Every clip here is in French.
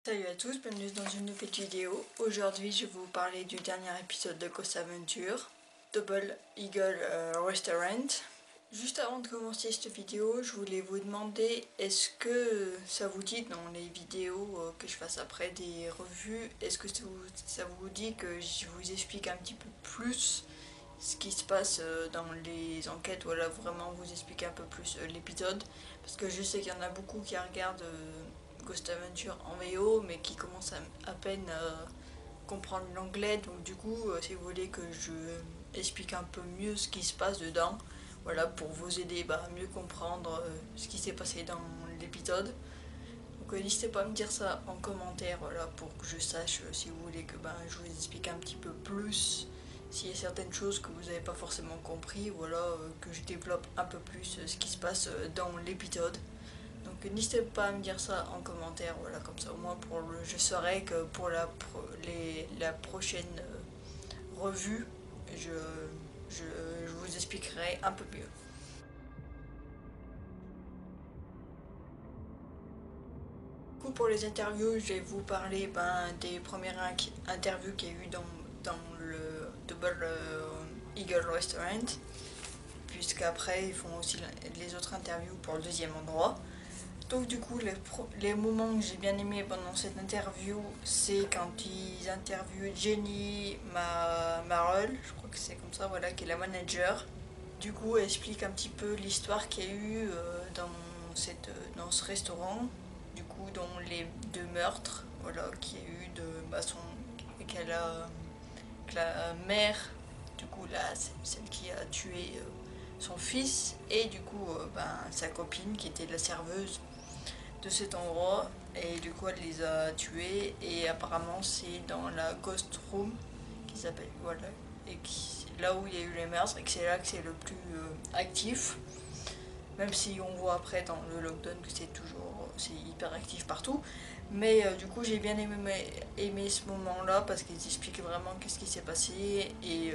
Salut à tous, bienvenue dans une nouvelle vidéo. Aujourd'hui je vais vous parler du dernier épisode de Ghost Adventure, Double Eagle Restaurant. Juste avant de commencer cette vidéo, je voulais vous demander, est-ce que ça vous dit dans les vidéos que je fasse après des revues, est-ce que ça vous dit que je vous explique un petit peu plus ce qui se passe dans les enquêtes, voilà, vraiment vous expliquer un peu plus l'épisode, parce que je sais qu'il y en a beaucoup qui regardent Ghost Adventure en VO mais qui commencent à peine comprendre l'anglais, donc du coup si vous voulez que je explique un peu mieux ce qui se passe dedans, voilà, pour vous aider à mieux comprendre ce qui s'est passé dans l'épisode. Donc n'hésitez pas à me dire ça en commentaire, voilà, pour que je sache si vous voulez que je vous explique un petit peu plus, s'il y a certaines choses que vous n'avez pas forcément compris, voilà, que je développe un peu plus ce qui se passe dans l'épisode. Donc n'hésitez pas à me dire ça en commentaire, voilà, comme ça au moins je saurai que pour la prochaine revue, je vous expliquerai un peu mieux. Pour les interviews, je vais vous parler des premières interviews qu'il y a eu dans le Double Eagle Restaurant, puisqu'après ils font aussi les autres interviews pour le deuxième endroit. Donc du coup, les moments que j'ai bien aimé pendant cette interview, c'est quand ils interviewent Jenny Marrel, je crois que c'est comme ça, voilà, qui est la manager. Du coup, elle explique un petit peu l'histoire qu'il y a eu dans ce restaurant, du coup, dans les deux meurtres, voilà, qu'il y a eu que la mère, du coup, là, celle qui a tué son fils, et du coup, sa copine qui était la serveuse de cet endroit, et du coup elle les a tués, et apparemment c'est dans la ghost room qui s'appelle, voilà, et là où il y a eu les meurtres, et que c'est là que c'est le plus actif, même si on voit après dans le lockdown que c'est hyper actif partout. Mais du coup j'ai bien aimé ce moment là parce qu'ils expliquent vraiment qu'est-ce qui s'est passé, et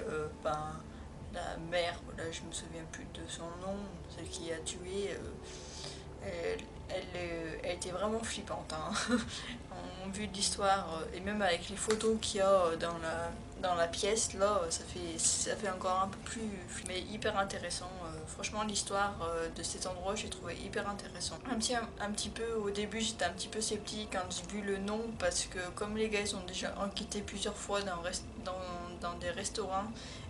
la mère, voilà, je me souviens plus de son nom, celle qui a tué, elle était vraiment flippante, hein. En vue de l'histoire, et même avec les photos qu'il y a dans la pièce, là, ça fait encore un peu plus, mais hyper intéressant. Franchement, l'histoire de cet endroit, j'ai trouvé hyper intéressant. Un petit peu, au début, j'étais un petit peu sceptique quand j'ai vu le nom, parce que comme les gars, ils ont déjà enquêté plusieurs fois dans des restaurants,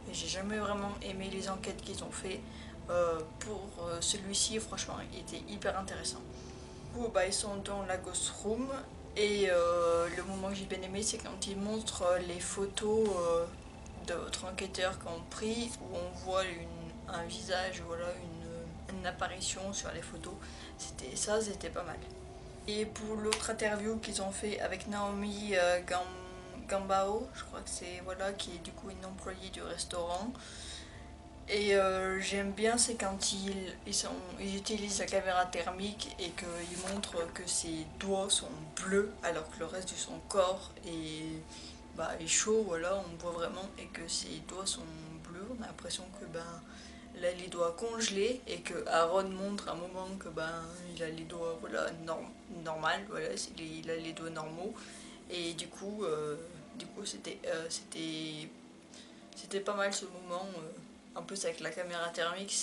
et j'ai jamais vraiment aimé les enquêtes qu'ils ont fait. Pour celui-ci, franchement, il était hyper intéressant. Du coup, ils sont dans la ghost room, et le moment que j'ai bien aimé, c'est quand ils montrent les photos d'autres enquêteurs qui ont pris, où on voit un visage, voilà, une apparition sur les photos. C'était pas mal. Et pour l'autre interview qu'ils ont fait avec Naomi Gambao, je crois que c'est, voilà, qui est du coup une employée du restaurant. Et j'aime bien, c'est quand ils utilisent la caméra thermique et qu'ils montrent que ses doigts sont bleus alors que le reste de son corps est chaud, voilà, on voit vraiment, et que ses doigts sont bleus. On a l'impression que il a les doigts congelés, et que Aaron montre à un moment que il a les doigts, voilà, normal, voilà, il a les doigts normaux. Et du coup c'était pas mal ce moment. En plus avec la caméra thermique,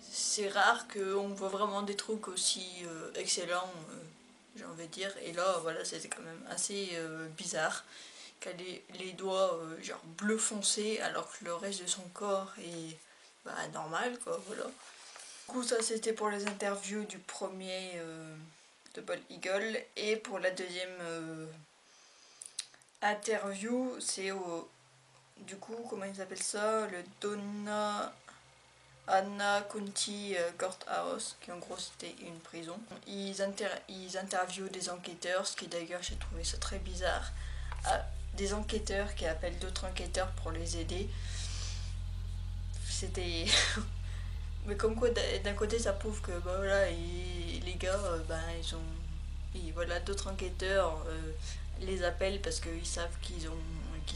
c'est rare qu'on voit vraiment des trucs aussi excellents, j'ai envie de dire. Et là, voilà, c'était quand même assez bizarre qu'elle ait les doigts genre bleu foncé alors que le reste de son corps est normal, quoi, voilà. Du coup, ça c'était pour les interviews du premier Double Eagle. Et pour la deuxième interview, c'est du coup, comment ils appellent ça, le Donna Anna County Courthouse, qui en gros c'était une prison. Ils interviewent des enquêteurs, ce qui d'ailleurs j'ai trouvé ça très bizarre. Des enquêteurs qui appellent d'autres enquêteurs pour les aider. C'était... Mais comme quoi, d'un côté ça prouve que voilà, les gars, voilà, d'autres enquêteurs les appellent parce qu'ils savent qu'ils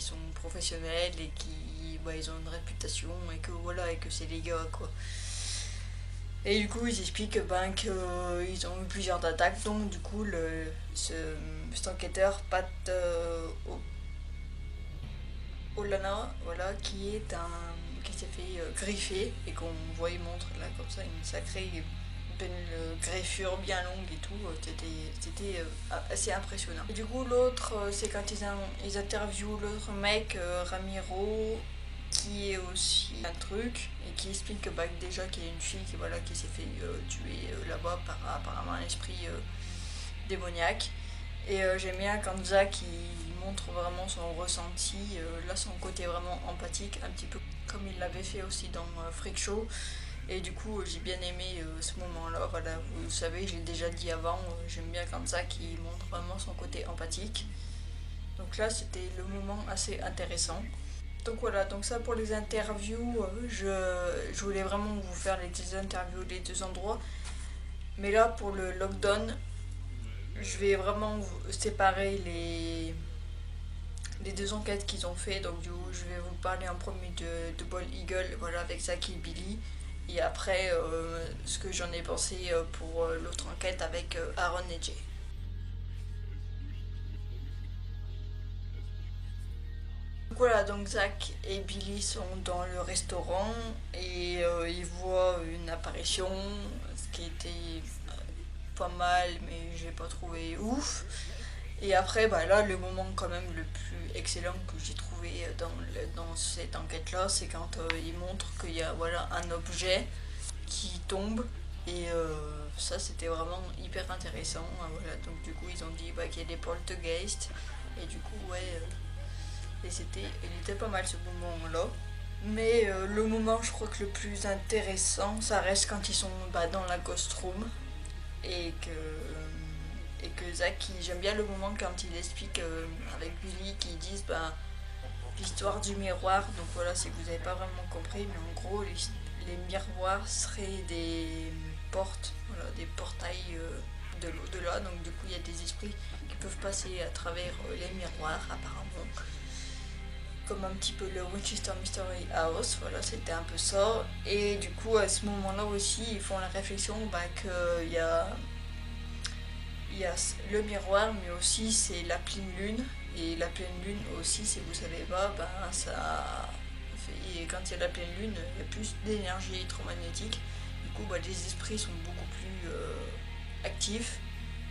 sont professionnels, et qu'ils ils ont une réputation, et que voilà, et que c'est les gars, quoi. Et du coup, ils expliquent qu'ils ont eu plusieurs attaques, donc du coup, cet enquêteur, Pat Olana, voilà, qui s'est fait griffer et qu'on voit, il montre là comme ça une sacrée greffure bien longue et tout, c'était assez impressionnant. Et du coup, l'autre, c'est quand ils interviewent l'autre mec, Ramiro, qui est aussi un truc et qui explique que déjà qu'il y a une fille qui s'est fait tuer là-bas par apparemment un esprit démoniaque. Et j'aime bien quand Zach il montre vraiment son ressenti, là son côté vraiment empathique, un petit peu comme il l'avait fait aussi dans Freak Show. Et du coup j'ai bien aimé ce moment-là, voilà, vous savez, je l'ai déjà dit avant, j'aime bien quand Zach il montre vraiment son côté empathique. Donc là c'était le moment assez intéressant. Donc voilà, donc ça pour les interviews, je voulais vraiment vous faire les deux interviews des deux endroits. Mais là pour le lockdown, je vais vraiment séparer les deux enquêtes qu'ils ont fait. Donc du coup, je vais vous parler en premier de Bald Eagle, voilà, avec Zach et Billy. Et après, ce que j'en ai pensé pour l'autre enquête avec Aaron et Jay. Donc voilà, donc Zach et Billy sont dans le restaurant et ils voient une apparition, ce qui était pas mal, mais j'ai pas trouvé ouf. Et après, là, le moment quand même le plus excellent que j'ai trouvé dans cette enquête-là, c'est quand il montre qu'il y a voilà, un objet qui tombe. Et ça, c'était vraiment hyper intéressant. Voilà. Donc du coup, ils ont dit qu'il y a des poltergeists. Et du coup, ouais, il était pas mal ce moment-là. Mais le moment, je crois que le plus intéressant, ça reste quand ils sont dans la ghost room. Et que Zach, j'aime bien le moment quand il explique avec Billy, qu'ils disent l'histoire du miroir. Donc voilà, si vous n'avez pas vraiment compris, mais en gros, les miroirs seraient des portes, voilà, des portails de l'au-delà. Donc du coup, il y a des esprits qui peuvent passer à travers les miroirs, apparemment. Comme un petit peu le Winchester Mystery House, voilà, c'était un peu ça. Et du coup, à ce moment-là aussi, ils font la réflexion qu'il y a le miroir, mais aussi c'est la pleine lune. Et la pleine lune aussi, si vous savez pas, et quand il y a la pleine lune, il y a plus d'énergie électromagnétique. Du coup, les esprits sont beaucoup plus actifs.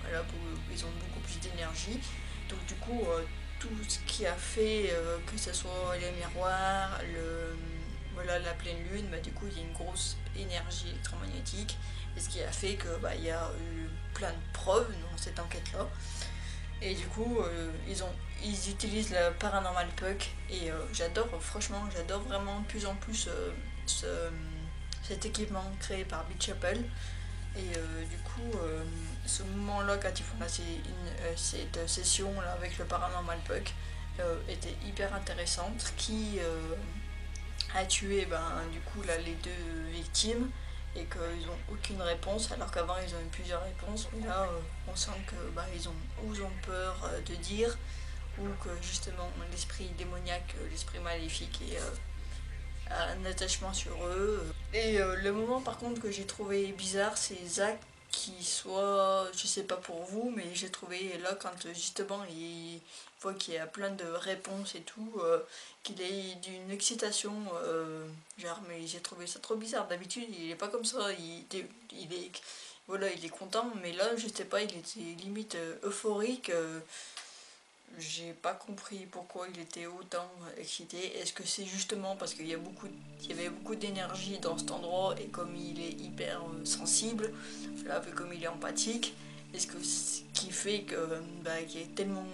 Voilà, ils ont beaucoup plus d'énergie. Donc du coup, tout ce qui a fait que ce soit les miroirs, voilà, la pleine lune, du coup, il y a une grosse énergie électromagnétique. Et ce qui a fait que il y a eu plein de preuves dans cette enquête-là. Et du coup, ils utilisent le Paranormal Puck. Et franchement, j'adore vraiment de plus en plus cet équipement créé par Beach Chapel. Et du coup, ce moment-là, quand ils font cette session là, avec le Paranormal Puck, était hyper intéressante. Qui a tué du coup là, les deux victimes et qu'ils n'ont aucune réponse alors qu'avant ils ont eu plusieurs réponses, mais là on sent que ils ont peur de dire, ou que justement l'esprit démoniaque, l'esprit maléfique a un attachement sur eux. Et le moment par contre que j'ai trouvé bizarre, c'est Zach qui soit, je sais pas pour vous, mais j'ai trouvé là quand justement il voit qu'il y a plein de réponses et tout, qu'il est d'une excitation, mais j'ai trouvé ça trop bizarre. D'habitude il est pas comme ça, voilà, il est content, mais là je sais pas, il était limite euphorique. J'ai pas compris pourquoi il était autant excité. Est-ce que c'est justement parce qu'il y avait beaucoup d'énergie dans cet endroit et comme il est hyper sensible, là, comme il est empathique, est-ce que ce qui fait qu'il y a tellement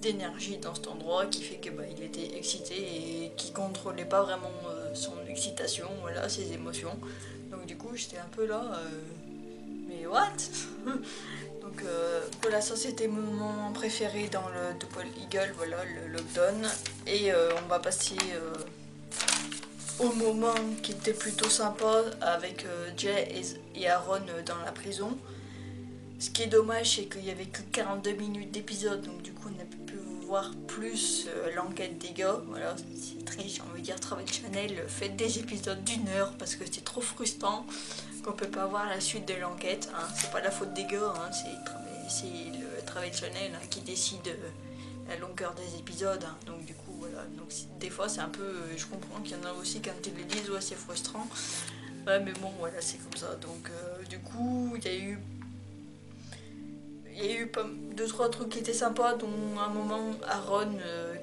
d'énergie dans cet endroit qui fait que il était excité et qui contrôlait pas vraiment son excitation, voilà, ses émotions. Donc du coup j'étais un peu là, mais what? Donc voilà, ça c'était mon moment préféré dans le Double Eagle, voilà, le lockdown. Et on va passer au moment qui était plutôt sympa avec Jay et Aaron dans la prison. Ce qui est dommage, c'est qu'il n'y avait que 42 minutes d'épisode, donc du coup on a pu vous voir plus l'enquête des gars. Voilà, c'est triste, j'ai envie de dire Travel Channel, faites des épisodes d'1 heure parce que c'est trop frustrant qu'on peut pas voir la suite de l'enquête. Hein. C'est pas la faute des gars, hein, c'est le Travel Channel hein, qui décide la longueur des épisodes. Hein. Donc du coup voilà, donc des fois c'est un peu, je comprends qu'il y en a aussi quand ils le disent, ouais c'est frustrant. Ouais, mais bon voilà, c'est comme ça. Donc du coup il y a eu 2-3 trucs qui étaient sympas, dont un moment Aaron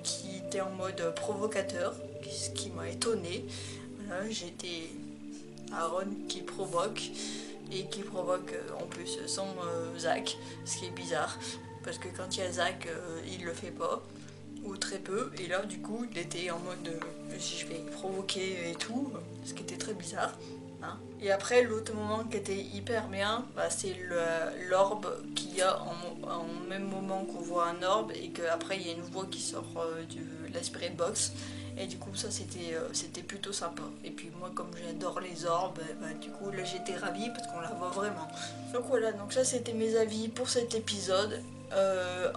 qui était en mode provocateur, ce qui m'a étonné. Voilà, j'étais Aaron qui provoque et qui provoque en plus sans Zach, ce qui est bizarre parce que quand il y a Zach, il le fait pas ou très peu, et là du coup il était en mode je vais provoquer et tout, ce qui était très bizarre. Hein. Et après l'autre moment qui était hyper bien, c'est l'orbe qu'il y a en même moment qu'on voit un orbe et qu'après il y a une voix qui sort de la spirit box, et du coup ça c'était plutôt sympa. Et puis moi comme j'adore les orbes, du coup là j'étais ravie parce qu'on la voit vraiment. Donc voilà, donc ça c'était mes avis pour cet épisode.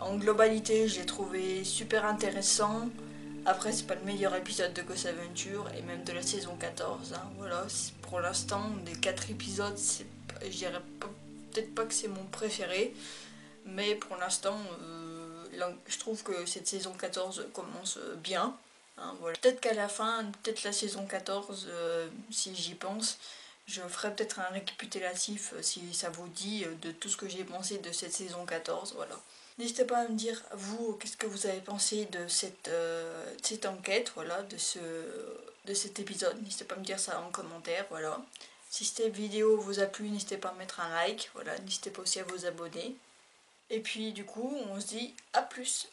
En globalité je l'ai trouvé super intéressant. Après c'est pas le meilleur épisode de Ghost Adventure et même de la saison 14 hein. Voilà, pour l'instant des 4 épisodes je dirais peut-être pas que c'est mon préféré, mais pour l'instant je trouve que cette saison 14 commence bien hein, voilà. Peut-être qu'à la fin, peut-être la saison 14 si j'y pense, je ferai peut-être un récapitulatif si ça vous dit de tout ce que j'ai pensé de cette saison 14, voilà. N'hésitez pas à me dire, vous, qu'est-ce que vous avez pensé de cette enquête, voilà, de cet épisode. N'hésitez pas à me dire ça en commentaire, voilà. Si cette vidéo vous a plu, n'hésitez pas à mettre un like, voilà. N'hésitez pas aussi à vous abonner. Et puis, du coup, on se dit à plus.